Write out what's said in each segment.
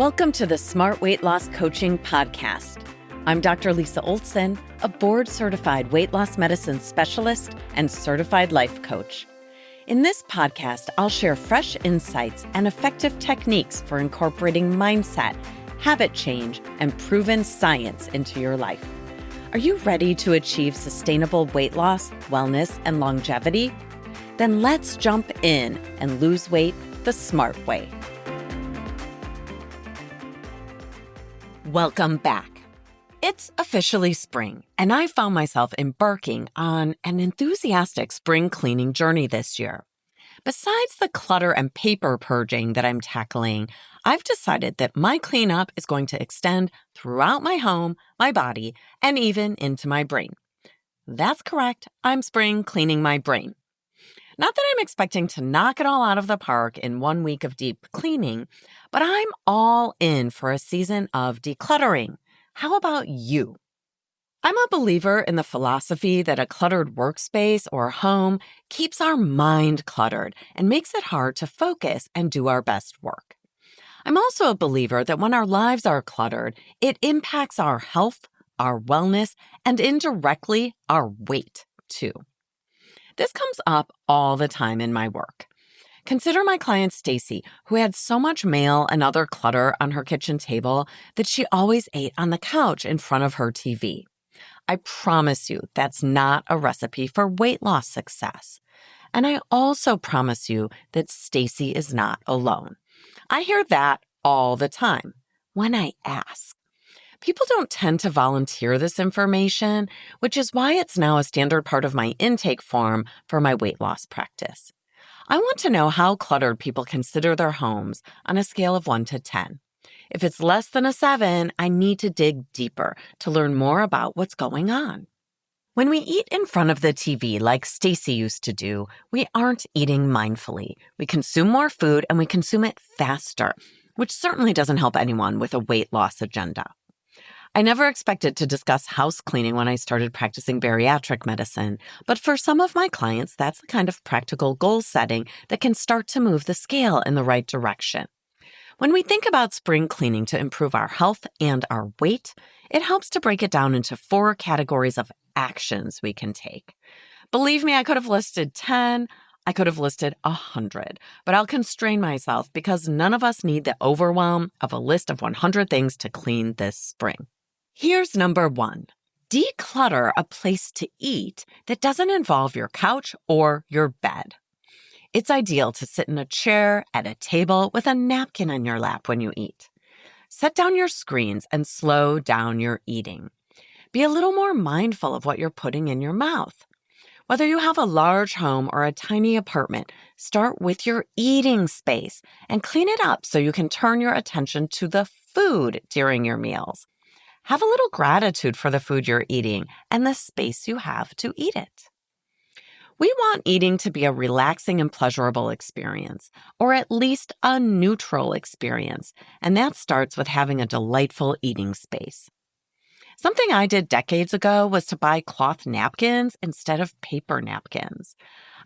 Welcome to the Smart Weight Loss Coaching Podcast. I'm Dr. Lisa Olson, a board-certified weight loss medicine specialist and certified life coach. In this podcast, I'll share fresh insights and effective techniques for incorporating mindset, habit change, and proven science into your life. Are you ready to achieve sustainable weight loss, wellness, and longevity? Then let's jump in and lose weight the smart way. Welcome back. It's officially spring, and I found myself embarking on an enthusiastic spring cleaning journey this year. Besides the clutter and paper purging that I'm tackling, I've decided that my cleanup is going to extend throughout my home, my body, and even into my brain. That's correct, I'm spring cleaning my brain. Not that I'm expecting to knock it all out of the park in 1 week of deep cleaning, but I'm all in for a season of decluttering. How about you? I'm a believer in the philosophy that a cluttered workspace or home keeps our mind cluttered and makes it hard to focus and do our best work. I'm also a believer that when our lives are cluttered, it impacts our health, our wellness, and indirectly our weight too. This comes up all the time in my work. Consider my client Stacy, who had so much mail and other clutter on her kitchen table that she always ate on the couch in front of her TV. I promise you that's not a recipe for weight loss success. And I also promise you that Stacy is not alone. I hear that all the time when I ask. People don't tend to volunteer this information, which is why it's now a standard part of my intake form for my weight loss practice. I want to know how cluttered people consider their homes on a scale of 1 to 10. If it's less than a 7, I need to dig deeper to learn more about what's going on. When we eat in front of the TV like Stacy used to do, we aren't eating mindfully. We consume more food and we consume it faster, which certainly doesn't help anyone with a weight loss agenda. I never expected to discuss house cleaning when I started practicing bariatric medicine, but for some of my clients, that's the kind of practical goal setting that can start to move the scale in the right direction. When we think about spring cleaning to improve our health and our weight, it helps to break it down into 4 categories of actions we can take. Believe me, I could have listed 10, I could have listed 100, but I'll constrain myself because none of us need the overwhelm of a list of 100 things to clean this spring. Here's number 1. Declutter a place to eat that doesn't involve your couch or your bed. It's ideal to sit in a chair at a table with a napkin on your lap when you eat. Set down your screens and slow down your eating. Be a little more mindful of what you're putting in your mouth. Whether you have a large home or a tiny apartment, start with your eating space and clean it up so you can turn your attention to the food during your meals. Have a little gratitude for the food you're eating and the space you have to eat it. We want eating to be a relaxing and pleasurable experience, or at least a neutral experience, and that starts with having a delightful eating space. Something I did decades ago was to buy cloth napkins instead of paper napkins.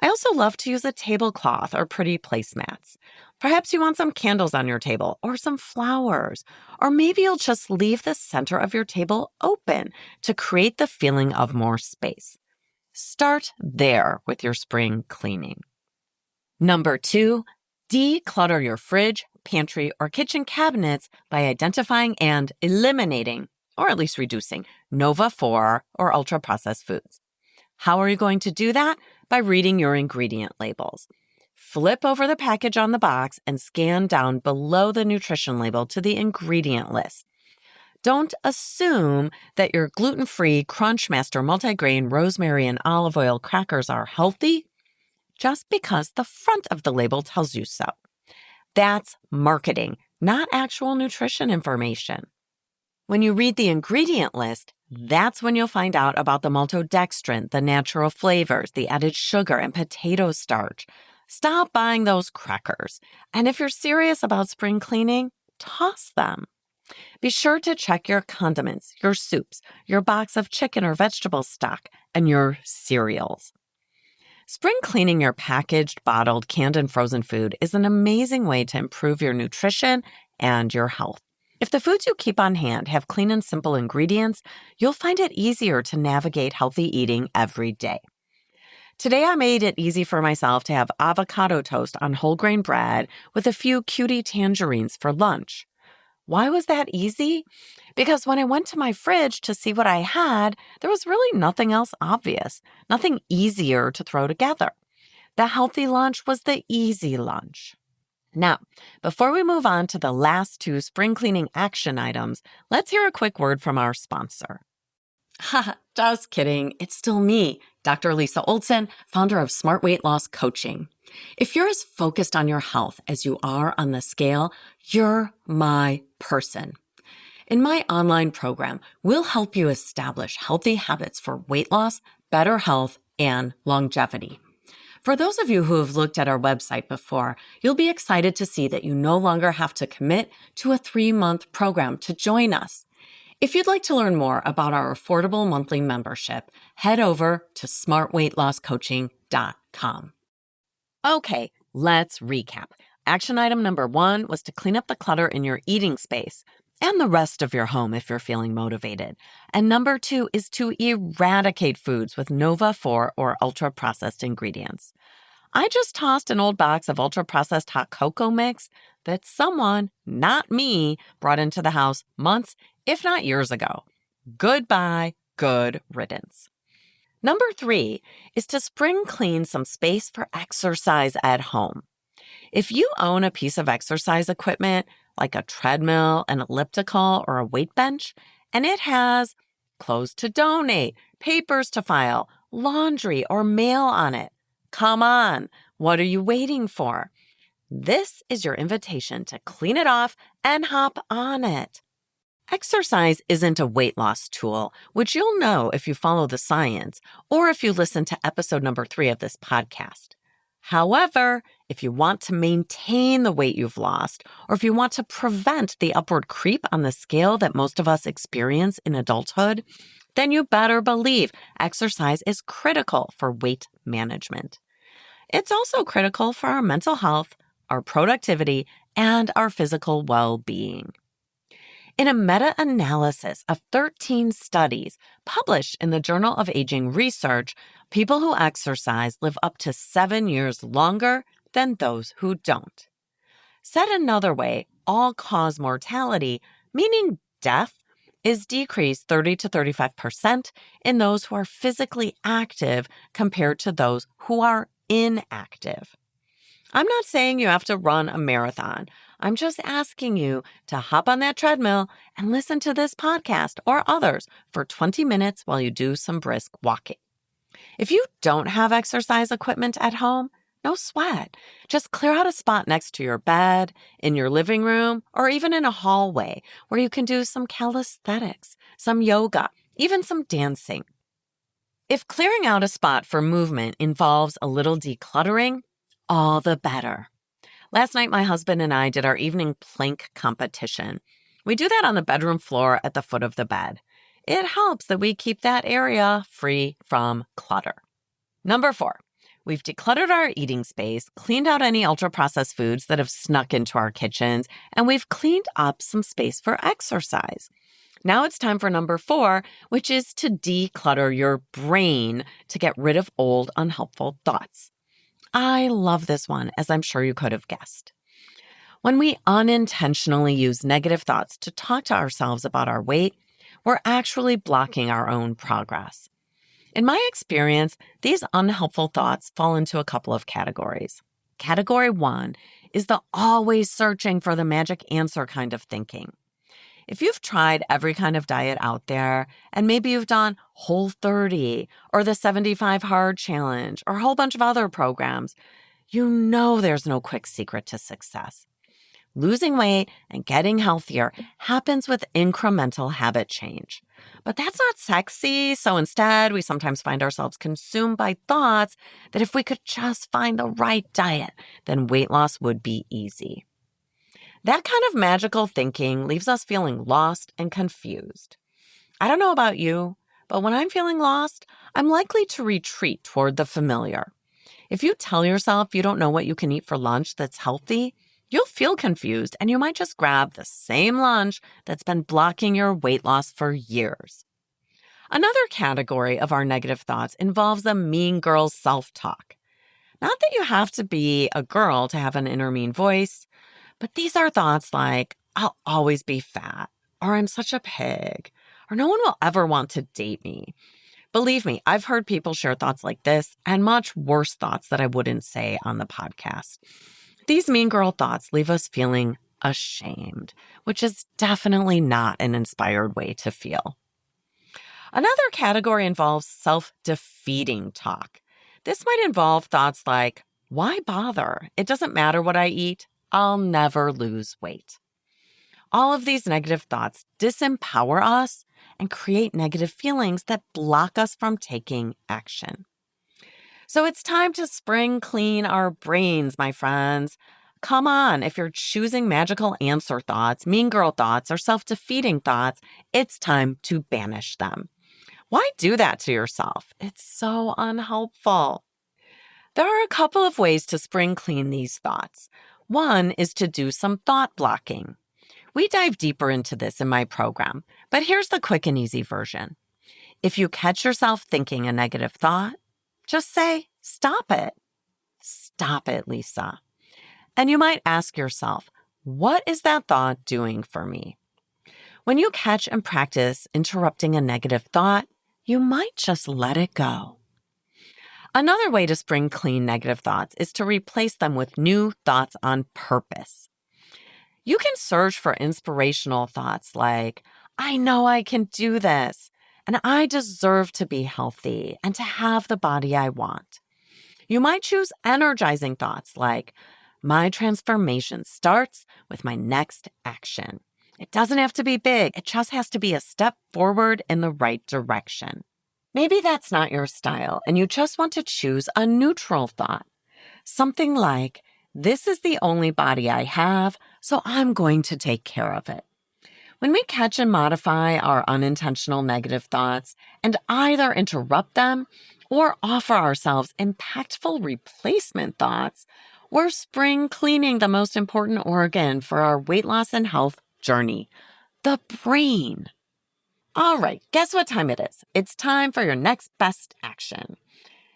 I also love to use a tablecloth or pretty placemats. Perhaps you want some candles on your table or some flowers, or maybe you'll just leave the center of your table open to create the feeling of more space. Start there with your spring cleaning. Number 2, declutter your fridge, pantry, or kitchen cabinets by identifying and eliminating, or at least reducing, Nova 4 or ultra-processed foods. How are you going to do that? By reading your ingredient labels. Flip over the package on the box and scan down below the nutrition label to the ingredient list. Don't assume that your gluten-free Crunchmaster multigrain rosemary and olive oil crackers are healthy just because the front of the label tells you so. That's marketing, not actual nutrition information. When you read the ingredient list, that's when you'll find out about the maltodextrin, the natural flavors, the added sugar, and potato starch. Stop buying those crackers. And if you're serious about spring cleaning, toss them. Be sure to check your condiments, your soups, your box of chicken or vegetable stock, and your cereals. Spring cleaning your packaged, bottled, canned, and frozen food is an amazing way to improve your nutrition and your health. If the foods you keep on hand have clean and simple ingredients, you'll find it easier to navigate healthy eating every day. Today, I made it easy for myself to have avocado toast on whole grain bread with a few cutie tangerines for lunch. Why was that easy? Because when I went to my fridge to see what I had, there was really nothing else obvious, nothing easier to throw together. The healthy lunch was the easy lunch. Now, before we move on to the last two spring cleaning action items, let's hear a quick word from our sponsor. Haha, just kidding. It's still me, Dr. Lisa Olson, founder of Smart Weight Loss Coaching. If you're as focused on your health as you are on the scale, you're my person. In my online program, we'll help you establish healthy habits for weight loss, better health, and longevity. For those of you who have looked at our website before, you'll be excited to see that you no longer have to commit to a 3-month program to join us. If you'd like to learn more about our affordable monthly membership, head over to smartweightlosscoaching.com. Okay, let's recap. Action item number 1 was to clean up the clutter in your eating space and the rest of your home if you're feeling motivated. And number 2 is to eradicate foods with Nova 4 or ultra-processed ingredients. I just tossed an old box of ultra-processed hot cocoa mix that someone, not me, brought into the house months, if not years ago. Goodbye, good riddance. Number 3 is to spring clean some space for exercise at home. If you own a piece of exercise equipment, like a treadmill, an elliptical, or a weight bench, and it has clothes to donate, papers to file, laundry, or mail on it, come on, what are you waiting for? This is your invitation to clean it off and hop on it. Exercise isn't a weight loss tool, which you'll know if you follow the science or if you listen to episode number 3 of this podcast. However, if you want to maintain the weight you've lost, or if you want to prevent the upward creep on the scale that most of us experience in adulthood, then you better believe exercise is critical for weight management. It's also critical for our mental health, our productivity, and our physical well-being. In a meta-analysis of 13 studies published in the Journal of Aging Research, people who exercise live up to 7 years longer than those who don't. Said another way, all-cause mortality, meaning death, is decreased 30 to 35% in those who are physically active compared to those who are inactive. I'm not saying you have to run a marathon. I'm just asking you to hop on that treadmill and listen to this podcast or others for 20 minutes while you do some brisk walking. If you don't have exercise equipment at home, no sweat. Just clear out a spot next to your bed, in your living room, or even in a hallway where you can do some calisthenics, some yoga, even some dancing. If clearing out a spot for movement involves a little decluttering, all the better. Last night, my husband and I did our evening plank competition. We do that on the bedroom floor at the foot of the bed. It helps that we keep that area free from clutter. Number 4, we've decluttered our eating space, cleaned out any ultra-processed foods that have snuck into our kitchens, and we've cleaned up some space for exercise. Now it's time for number 4, which is to declutter your brain to get rid of old, unhelpful thoughts. I love this one, as I'm sure you could have guessed. When we unintentionally use negative thoughts to talk to ourselves about our weight, we're actually blocking our own progress. In my experience, these unhelpful thoughts fall into a couple of categories. Category 1 is the always searching for the magic answer kind of thinking. If you've tried every kind of diet out there, and maybe you've done Whole30 or the 75 Hard Challenge or a whole bunch of other programs, you know there's no quick secret to success. Losing weight and getting healthier happens with incremental habit change. But that's not sexy, so instead we sometimes find ourselves consumed by thoughts that if we could just find the right diet, then weight loss would be easy. That kind of magical thinking leaves us feeling lost and confused. I don't know about you, but when I'm feeling lost, I'm likely to retreat toward the familiar. If you tell yourself you don't know what you can eat for lunch that's healthy, You'll feel confused and you might just grab the same lunch that's been blocking your weight loss for years. Another category of our negative thoughts involves the mean girl self-talk. Not that you have to be a girl to have an inner mean voice, but these are thoughts like, I'll always be fat, or I'm such a pig, or no one will ever want to date me. Believe me, I've heard people share thoughts like this and much worse thoughts that I wouldn't say on the podcast. These mean girl thoughts leave us feeling ashamed, which is definitely not an inspired way to feel. Another category involves self-defeating talk. This might involve thoughts like, why bother? It doesn't matter what I eat. I'll never lose weight. All of these negative thoughts disempower us and create negative feelings that block us from taking action. So it's time to spring clean our brains, my friends. Come on, if you're choosing magical answer thoughts, mean girl thoughts, or self-defeating thoughts, it's time to banish them. Why do that to yourself? It's so unhelpful. There are a couple of ways to spring clean these thoughts. One is to do some thought blocking. We dive deeper into this in my program, but here's the quick and easy version. If you catch yourself thinking a negative thought, just say, stop it. Stop it, Lisa. And you might ask yourself, what is that thought doing for me? When you catch and practice interrupting a negative thought, you might just let it go. Another way to spring clean negative thoughts is to replace them with new thoughts on purpose. You can search for inspirational thoughts like, I know I can do this, and I deserve to be healthy and to have the body I want. You might choose energizing thoughts like, my transformation starts with my next action. It doesn't have to be big. It just has to be a step forward in the right direction. Maybe that's not your style and you just want to choose a neutral thought. Something like, this is the only body I have, so I'm going to take care of it. When we catch and modify our unintentional negative thoughts and either interrupt them or offer ourselves impactful replacement thoughts, we're spring cleaning the most important organ for our weight loss and health journey, the brain. All right, guess what time it is? It's time for your next best action.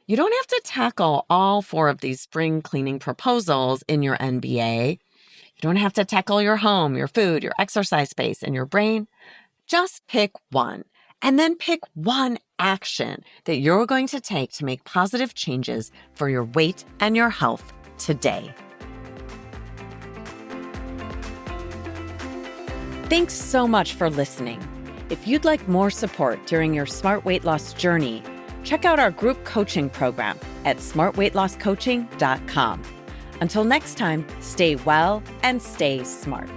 You don't have to tackle all 4 of these spring cleaning proposals in your NBA. You don't have to tackle your home, your food, your exercise space, and your brain. Just pick one, and then pick one action that you're going to take to make positive changes for your weight and your health today. Thanks so much for listening. If you'd like more support during your smart weight loss journey, check out our group coaching program at smartweightlosscoaching.com. Until next time, stay well and stay smart.